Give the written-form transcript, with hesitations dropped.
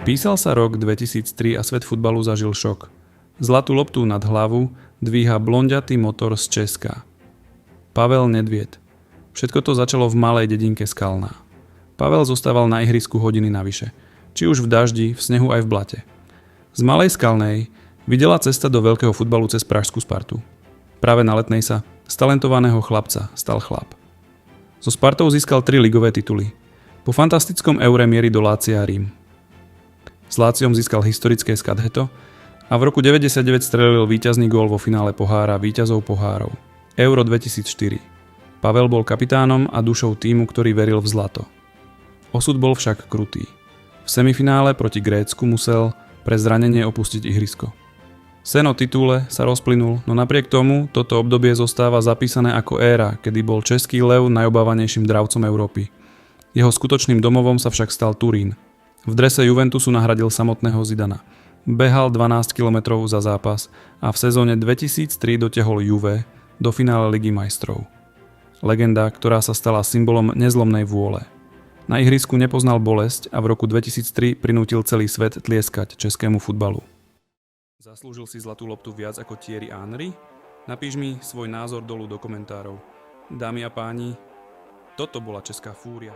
Písal sa rok 2003 a svet futbalu zažil šok. Zlatú loptu nad hlavu dvíha blonďatý motor z Česka. Pavel Nedvied. Všetko to začalo v malej dedinke Skalná. Pavel zostával na ihrisku hodiny navyše. Či už v daždi, v snehu aj v blate. Z malej Skalnej videla cesta do veľkého futbalu cez pražskú Spartu. Práve na Letnej sa z talentovaného chlapca stal chlap. So Spartou získal 3 ligové tituly. Po fantastickom eure mierí do Lácia a Rím. S Láciom získal historické Scudetto a v roku 99 strelil víťazný gól vo finále pohára víťazov pohárov. Euro 2004. Pavel bol kapitánom a dušou tímu, ktorý veril v zlato. Osud bol však krutý. V semifinále proti Grécku musel pre zranenie opustiť ihrisko. Sen o titule sa rozplynul, no napriek tomu toto obdobie zostáva zapísané ako éra, kedy bol český lev najobávanejším dravcom Európy. Jeho skutočným domovom sa však stal Turín. V drese Juventusu nahradil samotného Zidana. Behal 12 km za zápas a v sezóne 2003 dotiahol Juve do finále Ligy majstrov. Legenda, ktorá sa stala symbolom nezlomnej vôle. Na ihrisku nepoznal bolesť a v roku 2003 prinútil celý svet tlieskať českému futbalu. Zaslúžil si zlatú loptu viac ako Thierry Henry? Napíš mi svoj názor dolu do komentárov. Dámy a páni, toto bola Česká fúria.